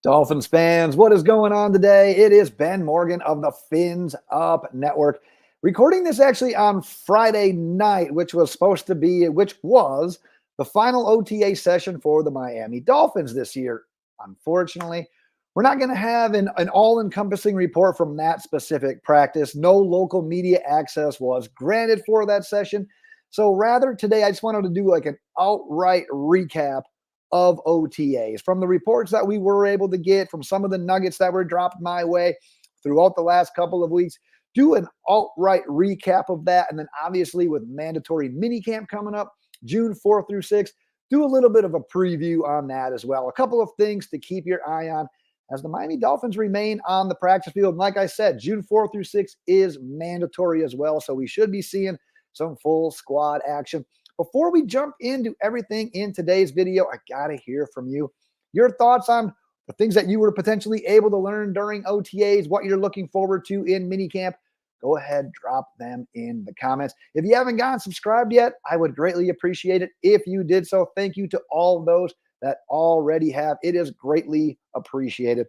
Dolphins fans, what is going on today? It is Ben Morgan of the Fins Up Network. Recording this actually on Friday night, which was the final OTA session for the Miami Dolphins this year. Unfortunately, we're not going to have an all-encompassing report from that specific practice. No local media access was granted for that session. So rather today, I just wanted to do like an outright recap of OTAs. From the reports that we were able to get, from some of the nuggets that were dropped my way throughout the last couple of weeks, do an outright recap of that. And then obviously with mandatory minicamp coming up June 4th through 6th, do a little bit of a preview on that as well. A couple of things to keep your eye on as the Miami Dolphins remain on the practice field. And like I said, June 4th through 6th is mandatory as well. So we should be seeing some full squad action. Before we jump into everything in today's video, I got to hear from you. Your thoughts on the things that you were potentially able to learn during OTAs, what you're looking forward to in minicamp. Go ahead, drop them in the comments. If you haven't gotten subscribed yet, I would greatly appreciate it if you did so. Thank you to all those that already have. It is greatly appreciated.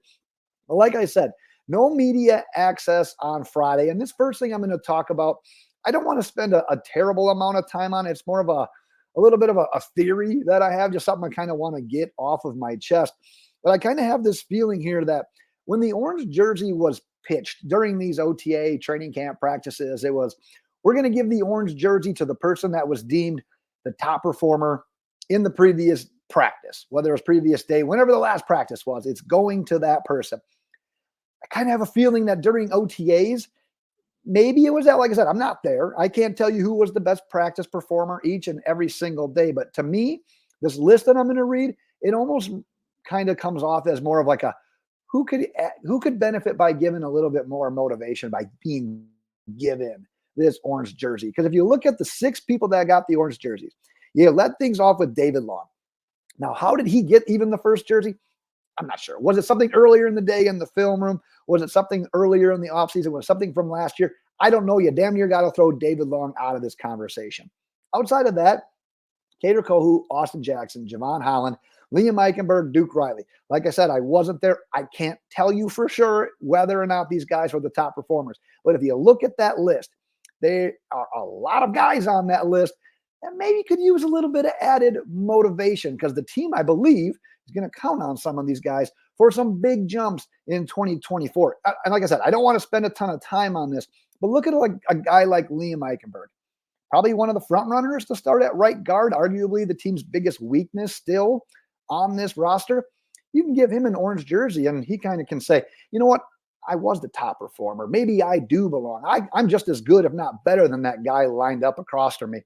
But like I said, no media access on Friday. And this first thing I'm going to talk about, I don't want to spend a terrible amount of time on it. It's more of a little bit of a theory that I have, just something I kind of want to get off of my chest. But I kind of have this feeling here that when the orange jersey was pitched during these OTA training camp practices, it was, we're going to give the orange jersey to the person that was deemed the top performer in the previous practice, whether it was previous day, whenever the last practice was, it's going to that person. I kind of have a feeling that during OTAs, maybe it was that, like I said, I'm not there. I can't tell you who was the best practice performer each and every single day. But to me, this list that I'm going to read, it almost kind of comes off as more of like a who could benefit by giving a little bit more motivation by being given this orange jersey. Because if you look at the 6 people that got the orange jerseys, you let things off with David Long. Now, how did he get even the first jersey? I'm not sure. Was it something earlier in the day in the film room? Was it something earlier in the offseason? Was it something from last year? I don't know. You damn near got to throw David Long out of this conversation. Outside of that, Kader Kohou, Austin Jackson, Javon Holland, Liam Eichenberg, Duke Riley. Like I said, I wasn't there. I can't tell you for sure whether or not these guys were the top performers. But if you look at that list, there are a lot of guys on that list that maybe could use a little bit of added motivation, because the team, I believe, is going to count on some of these guys for some big jumps in 2024. And like I said, I don't want to spend a ton of time on this, but look at a guy like Liam Eichenberg, probably one of the front runners to start at right guard, arguably the team's biggest weakness still on this roster. You can give him an orange jersey and he kind of can say, you know what? I was the top performer. Maybe I do belong. I'm just as good, if not better, than that guy lined up across from me.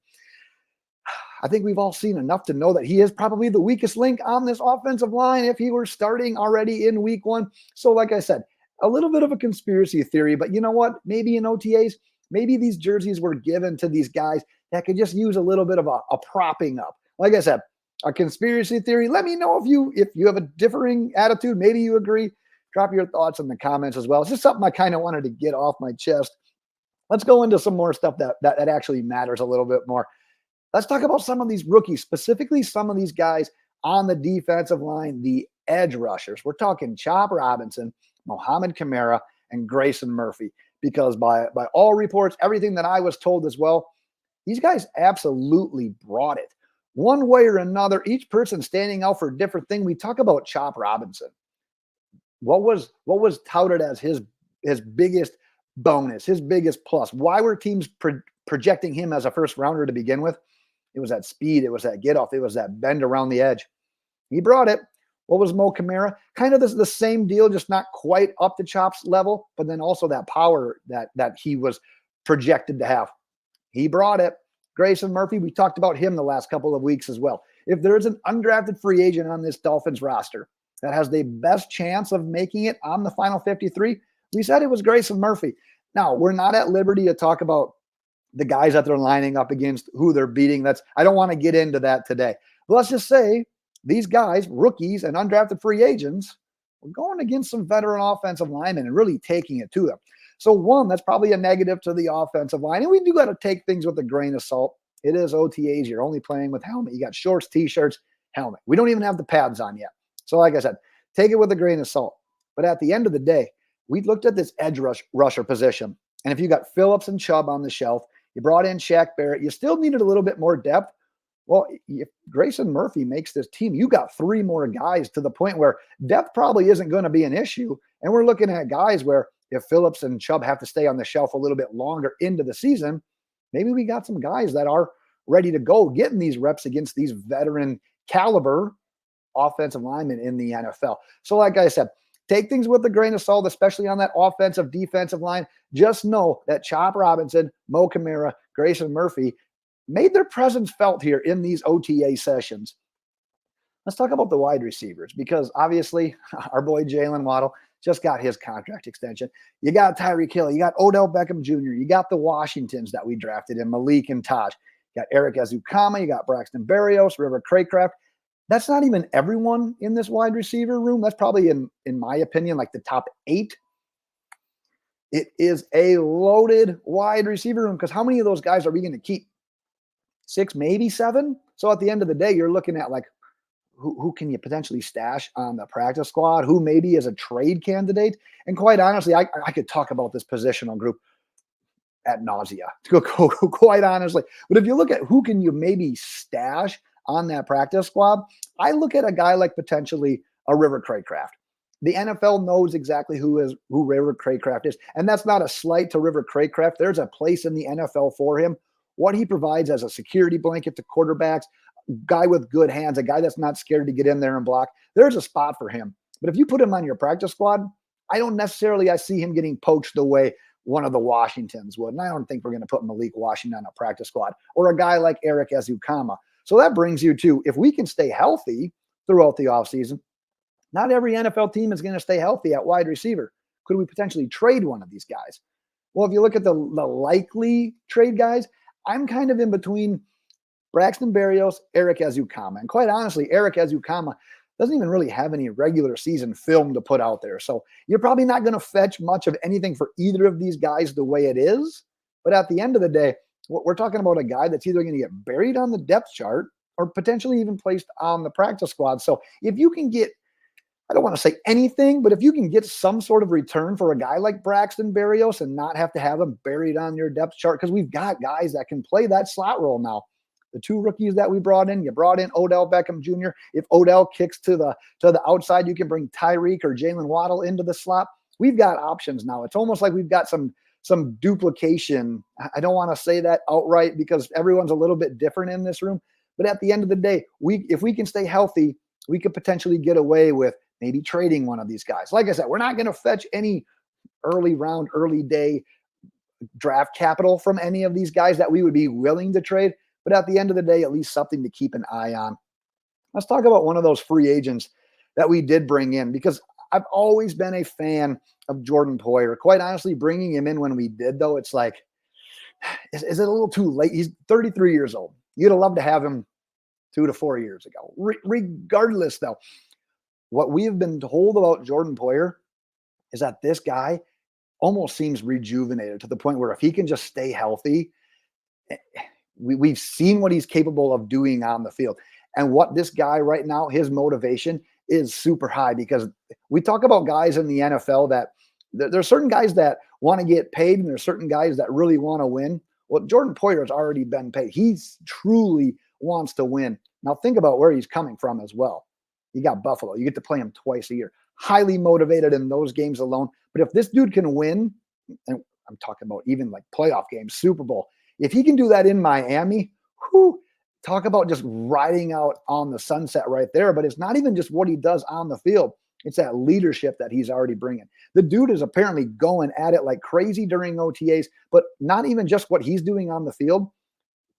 I think we've all seen enough to know that he is probably the weakest link on this offensive line if he were starting already in week 1. So like I said, a little bit of a conspiracy theory, but you know what? Maybe in OTAs, maybe these jerseys were given to these guys that could just use a little bit of a propping up. Like I said, a conspiracy theory. Let me know if you have a differing attitude. Maybe you agree. Drop your thoughts in the comments as well. It's just something I kind of wanted to get off my chest. Let's go into some more stuff that actually matters a little bit more. Let's talk about some of these rookies, specifically some of these guys on the defensive line, the edge rushers. We're talking Chubb Robinson, Mohamed Kamara, and Grayson Murphy, because by all reports, everything that I was told as well, these guys absolutely brought it. One way or another, each person standing out for a different thing. We talk about Chubb Robinson. What was touted as his biggest bonus, his biggest plus? Why were teams projecting him as a first rounder to begin with? It was that speed. It was that get off. It was that bend around the edge. He brought it. What was Mo Kamara? Kind of the same deal, just not quite up to Chubb's level, but then also that power that he was projected to have. He brought it. Grayson Murphy, we talked about him the last couple of weeks as well. If there's an undrafted free agent on this Dolphins roster that has the best chance of making it on the final 53, we said it was Grayson Murphy. Now, we're not at liberty to talk about the guys that they're lining up against, who they're beating. I don't want to get into that today. But let's just say these guys, rookies and undrafted free agents, were going against some veteran offensive linemen and really taking it to them. So one, that's probably a negative to the offensive line. And we do got to take things with a grain of salt. It is OTAs. You're only playing with helmet. You got shorts, T-shirts, helmet. We don't even have the pads on yet. So like I said, take it with a grain of salt. But at the end of the day, we looked at this edge rusher position. And if you got Phillips and Chubb on the shelf, you brought in Shaq Barrett, you still needed a little bit more depth. Well, if Grayson Murphy makes this team, you got 3 more guys to the point where depth probably isn't going to be an issue. And we're looking at guys where if Phillips and Chubb have to stay on the shelf a little bit longer into the season, maybe we got some guys that are ready to go getting these reps against these veteran caliber offensive linemen in the NFL. So like I said, take things with a grain of salt, especially on that offensive, defensive line. Just know that Chop Robinson, Mo Kamara, Grayson Murphy made their presence felt here in these OTA sessions. Let's talk about the wide receivers, because obviously our boy Jaelan Waddle just got his contract extension. You got Tyreek Hill, you got Odell Beckham Jr., you got the Washingtons that we drafted in Malik and Taj. You got Eric Ezukama, you got Braxton Berrios, River Craycraft. That's not even everyone in this wide receiver room. That's probably, in my opinion, like the top 8. It is a loaded wide receiver room, because how many of those guys are we going to keep? 6, maybe 7? So at the end of the day, you're looking at like, who can you potentially stash on the practice squad? Who maybe is a trade candidate? And quite honestly, I could talk about this positional group ad nausea, quite honestly. But if you look at who can you maybe stash on that practice squad, I look at a guy like potentially a River Craycraft. The NFL knows exactly who River Craycraft is. And that's not a slight to River Craycraft. There's a place in the NFL for him. What he provides as a security blanket to quarterbacks, guy with good hands, a guy that's not scared to get in there and block, there's a spot for him. But if you put him on your practice squad, I don't necessarily see him getting poached the way one of the Washingtons would. And I don't think we're going to put Malik Washington on a practice squad, or a guy like Eric Ezukama. So that brings you to, if we can stay healthy throughout the offseason, not every NFL team is going to stay healthy at wide receiver. Could we potentially trade one of these guys? Well, if you look at the likely trade guys, I'm kind of in between Braxton Berrios, Eric Ezukama. And quite honestly, Eric Ezukama doesn't even really have any regular season film to put out there. So you're probably not going to fetch much of anything for either of these guys the way it is. But at the end of the day, we're talking about a guy that's either going to get buried on the depth chart or potentially even placed on the practice squad. So if you can get, I don't want to say anything, but if you can get some sort of return for a guy like Braxton Berrios and not have to have him buried on your depth chart, because we've got guys that can play that slot role now. The 2 rookies that we brought in, you brought in Odell Beckham Jr. If Odell kicks to the outside, you can bring Tyreek or Jaelan Waddle into the slot. We've got options now. It's almost like we've got some duplication. I don't want to say that outright because everyone's a little bit different in this room. But at the end of the day, if we can stay healthy, we could potentially get away with maybe trading one of these guys. Like I said, we're not going to fetch any early round, early day draft capital from any of these guys that we would be willing to trade. But at the end of the day, at least something to keep an eye on. Let's talk about one of those free agents that we did bring in, because I've always been a fan of Jordan Poyer. Quite honestly, bringing him in when we did, though, it's like, is it a little too late? He's 33 years old. You'd have loved to have him 2 to 4 years ago. Regardless, though, what we have been told about Jordan Poyer is that this guy almost seems rejuvenated to the point where if he can just stay healthy, we've seen what he's capable of doing on the field. And what this guy right now, his motivation is super high, because we talk about guys in the NFL that there's certain guys that want to get paid and there's certain guys that really want to win. Well, Jordan Poyer has already been paid. He truly wants to win. Now think about where he's coming from as well. You got Buffalo. You get to play him twice a year. Highly motivated in those games alone. But if this dude can win, and I'm talking about even like playoff games, Super Bowl, if he can do that in Miami, talk about just riding out on the sunset right there. But it's not even just what he does on the field. It's that leadership that he's already bringing. The dude is apparently going at it like crazy during OTAs, but not even just what he's doing on the field,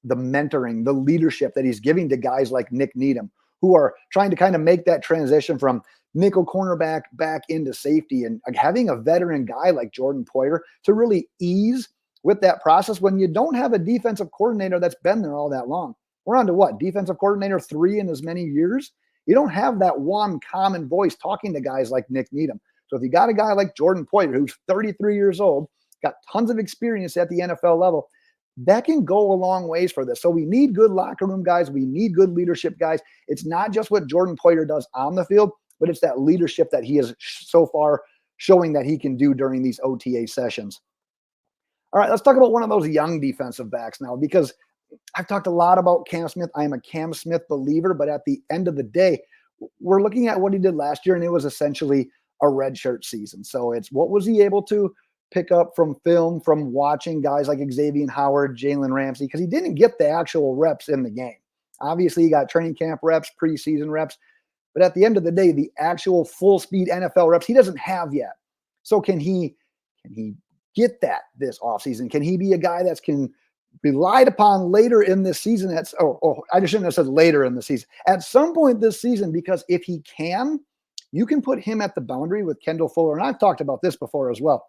the mentoring, the leadership that he's giving to guys like Nick Needham, who are trying to kind of make that transition from nickel cornerback back into safety, and having a veteran guy like Jordan Poyer to really ease with that process when you don't have a defensive coordinator that's been there all that long. We're on to what? Defensive coordinator 3 in as many years? You don't have that one common voice talking to guys like Nick Needham. So if you got a guy like Jordan Poyer, who's 33 years old, got tons of experience at the NFL level, that can go a long ways for this. So we need good locker room guys. We need good leadership guys. It's not just what Jordan Poyer does on the field. but it's that leadership that he is so far showing that he can do during these OTA sessions. All right, let's talk about one of those young defensive backs now, because I've talked a lot about Cam Smith. I am a Cam Smith believer, but at the end of the day, we're looking at what he did last year, and it was essentially a redshirt season. So it's what was he able to pick up from film, from watching guys like Xavier Howard, Jaelan Ramsey, because he didn't get the actual reps in the game. Obviously, he got training camp reps, preseason reps, but at the end of the day, the actual full speed NFL reps, he doesn't have yet. So can he get that this offseason? Can he be a guy that's can relied upon later in this season? I just shouldn't have said later in the season. At some point this season, because if he can, you can put him at the boundary with Kendall Fuller. And I've talked about this before as well.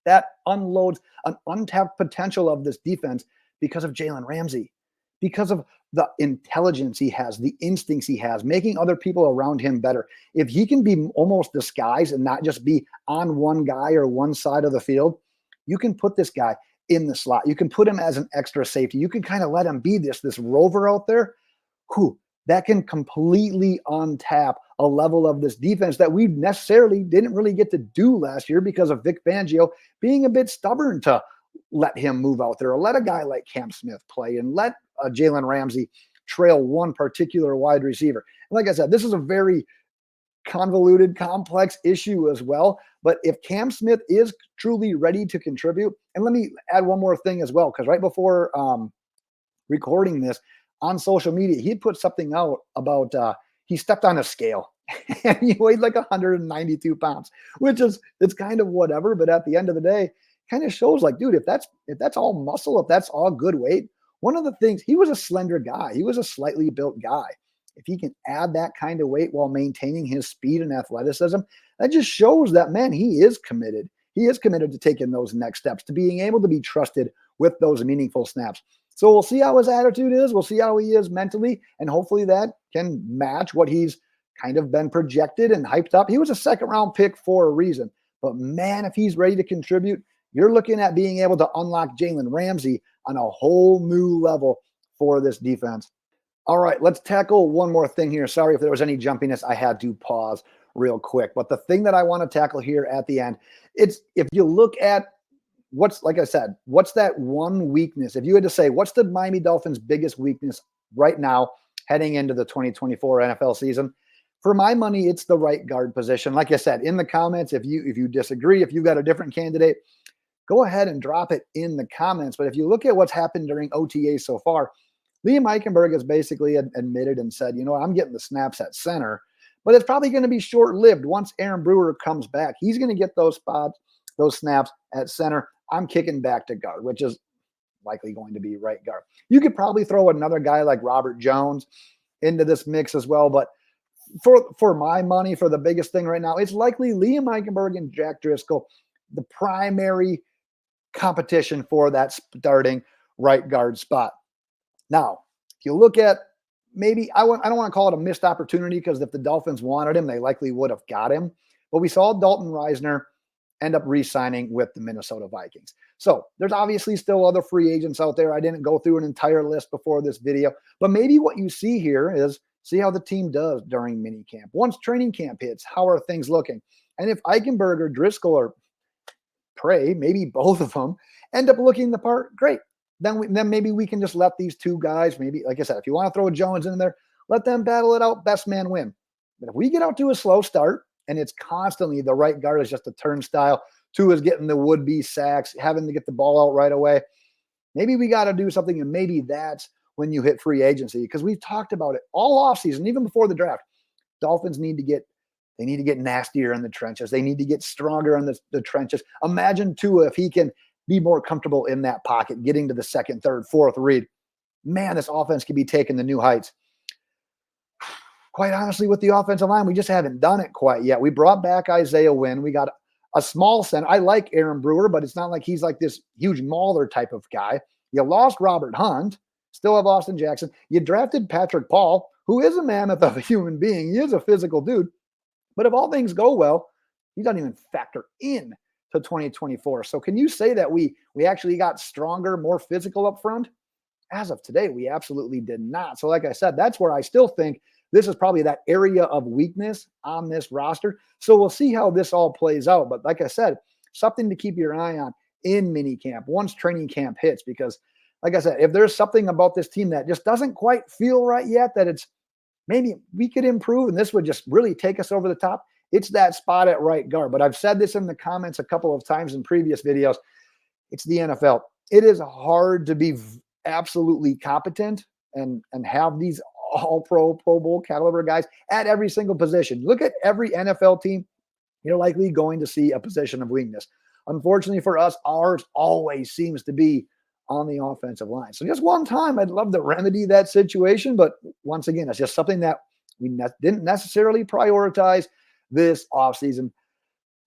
That unloads an untapped potential of this defense because of Jaelan Ramsey, because of the intelligence he has, the instincts he has, making other people around him better. If he can be almost disguised and not just be on one guy or one side of the field, you can put this guy in the slot. You can put him as an extra safety. You can kind of let him be this rover out there who that can completely untap a level of this defense that we necessarily didn't really get to do last year because of Vic Fangio being a bit stubborn to let him move out there, or let a guy like Cam Smith play, and let Jaelan Ramsey trail one particular wide receiver. And like I said, this is a very convoluted, complex issue as well. But if Cam Smith is truly ready to contribute, and let me add one more thing as well, because right before recording this on social media, he put something out about he stepped on a scale and he weighed like 192 pounds, which is, it's kind of whatever. But at the end of the day, kind of shows like, dude, if that's all muscle, if that's all good weight, one of the things, he was a slender guy. He was a slightly built guy. If he can add that kind of weight while maintaining his speed and athleticism, that just shows that, man, he is committed. He is committed to taking those next steps, to being able to be trusted with those meaningful snaps. So we'll see how his attitude is. We'll see how he is mentally, and hopefully that can match what he's kind of been projected and hyped up. He was a second-round pick for a reason. But, man, if he's ready to contribute, you're looking at being able to unlock Jaelan Ramsey on a whole new level for this defense. All right, let's tackle one more thing here. Sorry if there was any jumpiness. I had to pause real quick. But the thing that I want to tackle here at the end, it's if you look at what's, like I said, what's that one weakness? If you had to say, what's the Miami Dolphins' biggest weakness right now heading into the 2024 NFL season? For my money, it's the right guard position. Like I said, in the comments, if you disagree, if you've got a different candidate, go ahead and drop it in the comments. But if you look at what's happened during OTA so far, Liam Eichenberg has basically admitted and said, you know, I'm getting the snaps at center, but it's probably going to be short-lived. Once Aaron Brewer comes back, he's going to get those spots, those snaps at center. I'm kicking back to guard, which is likely going to be right guard. You could probably throw another guy like Robert Jones into this mix as well, but for my money, for the biggest thing right now, it's likely Liam Eichenberg and Jack Driscoll, the primary competition for that starting right guard spot. Now, if you look at maybe, I don't want to call it a missed opportunity, because if the Dolphins wanted him, they likely would have got him. But we saw Dalton Reisner end up re-signing with the Minnesota Vikings. So there's obviously still other free agents out there. I didn't go through an entire list before this video, but maybe what you see here is see how the team does during minicamp. Once training camp hits, how are things looking? And if Eichenberg or Driscoll or Prey, maybe both of them, end up looking the part, great. Then maybe we can just let these two guys, maybe, like I said, if you want to throw Jones in there, let them battle it out, best man win. But if we get out to a slow start and it's constantly the right guard is just a turnstile, two is getting the would-be sacks, having to get the ball out right away, maybe we got to do something, and maybe that's when you hit free agency, because we've talked about it all offseason, even before the draft. Dolphins need to get nastier in the trenches. They need to get stronger in the trenches. Imagine Tua, if he can be more comfortable in that pocket, getting to the second, third, fourth read. Man, this offense can be taken to new heights. Quite honestly, with the offensive line, we just haven't done it quite yet. We brought back Isaiah Wynn. We got a small center. I like Aaron Brewer, but it's not like he's like this huge mauler type of guy. You lost Robert Hunt, still have Austin Jackson. You drafted Patrick Paul, who is a mammoth of a human being. He is a physical dude. But if all things go well, he doesn't even factor in to 2024. So can you say that we actually got stronger, more physical up front? As of today, we absolutely did not. So like I said, that's where I still think this is probably that area of weakness on this roster. So we'll see how this all plays out. But like I said, something to keep your eye on in minicamp once training camp hits, because like I said, if there's something about this team that just doesn't quite feel right yet, that it's maybe we could improve and this would just really take us over the top, it's that spot at right guard. But I've said this in the comments a couple of times in previous videos. It's the NFL. It is hard to be absolutely competent and have these all-pro, Pro Bowl caliber guys at every single position. Look at every NFL team. You're likely going to see a position of weakness. Unfortunately for us, ours always seems to be on the offensive line. So just one time, I'd love to remedy that situation. But once again, it's just something that we didn't necessarily prioritize this offseason.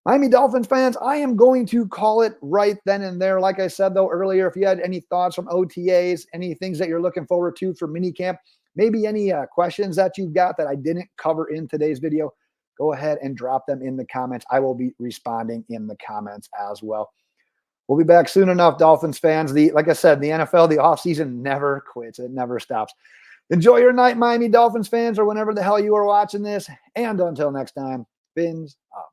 Miami Dolphins fans, I am going to call it right then and there. Like I said, though, earlier, if you had any thoughts from OTAs, any things that you're looking forward to for minicamp, maybe any questions that you've got that I didn't cover in today's video, go ahead and drop them in the comments. I will be responding in the comments as well. We'll be back soon enough, Dolphins fans. Like I said, the NFL, the offseason never quits. It never stops. Enjoy your night, Miami Dolphins fans, or whenever the hell you are watching this. And until next time, fins up.